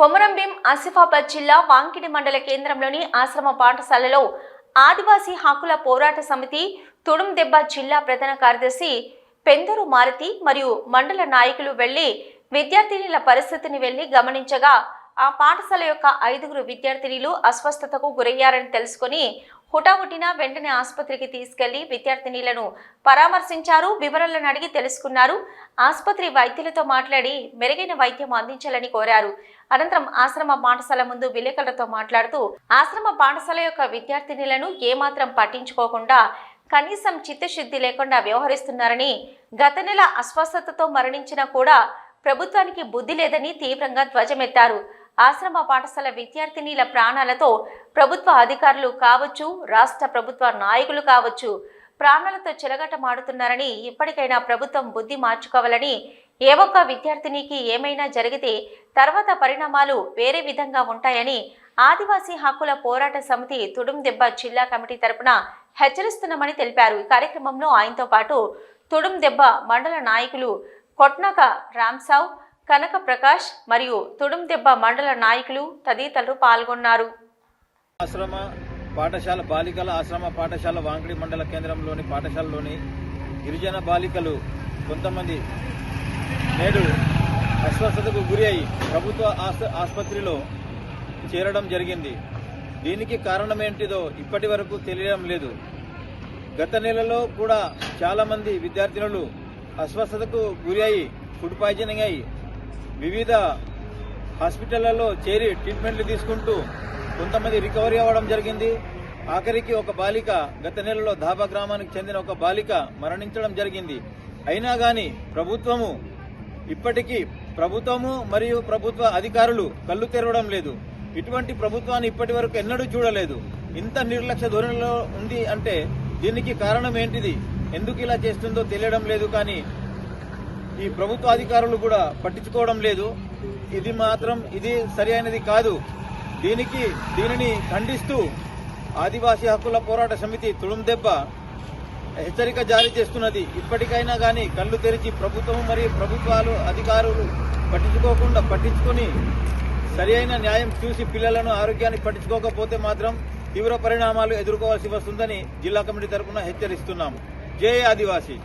కొమరంభీం ఆసిఫాబాద్ జిల్లా వాంకిడి మండల కేంద్రంలోని ఆశ్రమ పాఠశాలలో ఆదివాసీ హక్కుల పోరాట సమితి తుడుందెబ్బ జిల్లా ప్రధాన కార్యదర్శి పెందూరు మారుతి మరియు మండల నాయకులు వెళ్లి విద్యార్థినుల పరిస్థితిని వెళ్లి గమనించగా ఆ పాఠశాల యొక్క 5 విద్యార్థినులు అస్వస్థతకు గురయ్యారని తెలుసుకుని హుటాహుటిన వెంటనే ఆసుపత్రికి తీసుకెళ్లి విద్యార్థినులను పరామర్శించారు. వివరాలను అడిగి తెలుసుకున్నారు. ఆసుపత్రి వైద్యులతో మాట్లాడి మెరుగైన వైద్యం అందించాలని కోరారు. అనంతరం ఆశ్రమ పాఠశాల ముందు విలేకరులతో మాట్లాడుతూ ఆశ్రమ పాఠశాల యొక్క విద్యార్థినులను ఏమాత్రం పట్టించుకోకుండా కనీసం చిత్తశుద్ధి లేకుండా వ్యవహరిస్తున్నారని, గత నెల అస్వస్థతతో మరణించినా కూడా ప్రభుత్వానికి బుద్ధి లేదని తీవ్రంగా ధ్వజమెత్తారు. ఆశ్రమ పాఠశాల విద్యార్థినిల ప్రాణాలతో ప్రభుత్వ అధికారులు కావచ్చు, రాష్ట్ర ప్రభుత్వ నాయకులు కావచ్చు ప్రాణాలతో చెలగటమాడుతున్నారని, ఇప్పటికైనా ప్రభుత్వం బుద్ధి మార్చుకోవాలని, ఏ ఒక్క విద్యార్థినికి ఏమైనా జరిగితే తర్వాత పరిణామాలు వేరే విధంగా ఉంటాయని ఆదివాసీ హక్కుల పోరాట సమితి తుడుందెబ్బ జిల్లా కమిటీ తరపున హెచ్చరిస్తున్నామని తెలిపారు. ఈ కార్యక్రమంలో ఆయనతో పాటు తుడుందెబ్బ మండల నాయకులు కొట్నక రామ్సావ్, కనక ప్రకాష్ మరియు తుడుందెబ్బ మండల నాయకులు తదితరులు పాల్గొన్నారు. ఆశ్రమ పాఠశాల బాలికల ఆశ్రమ పాఠశాల వాంకిడి మండల కేంద్రంలోని పాఠశాలలోని గిరిజన బాలికలు కొంతమంది నేడు అస్వస్థతకు గురి అయి ప్రభుత్వ ఆసుపత్రిలో చేరడం జరిగింది. దీనికి కారణమేంటిదో ఇప్పటి వరకు తెలియడం లేదు. గత నెలలో కూడా చాలా మంది విద్యార్థినులు అస్వస్థతకు గురి అయి ఫుడ్ పాయిజనింగ్ అయి వివిధ హాస్పిటళ్లలో చేరి ట్రీట్మెంట్లు తీసుకుంటూ కొంతమంది రికవరీ అవ్వడం జరిగింది. ఆఖరికి ఒక బాలిక గత నెలలో ధాబా గ్రామానికి చెందిన ఒక బాలిక మరణించడం జరిగింది. అయినా గాని ఇప్పటికీ ప్రభుత్వము మరియు ప్రభుత్వ అధికారులు కళ్ళు తెరవడం లేదు. ఇటువంటి ప్రభుత్వాన్ని ఇప్పటి వరకు ఎన్నడూ చూడలేదు. ఇంత నిర్లక్ష్య ధోరణిలో ఉంది అంటే దీనికి కారణం ఏంటిది, ఎందుకు ఇలా చేస్తుందో తెలియడం లేదు. కానీ ఈ ప్రభుత్వ అధికారులు కూడా పట్టించుకోవడం లేదు. ఇది సరి అయినది కాదు. దీనిని ఖండిస్తూ ఆదివాసీ హక్కుల పోరాట సమితి తుడుందెబ్బ హెచ్చరిక జారీ చేస్తున్నది. ఇప్పటికైనా గానీ కళ్ళు తెరిచి ప్రభుత్వం మరియు ప్రభుత్వాలు అధికారులు పట్టించుకొని సరి అయిన న్యాయం చూసి పిల్లలను ఆరోగ్యాన్ని పట్టించుకోకపోతే మాత్రం తీవ్ర పరిణామాలు ఎదుర్కోవాల్సి వస్తుందని జిల్లా కమిటీ తరఫున హెచ్చరిస్తున్నాం. జై ఆదివాసీ.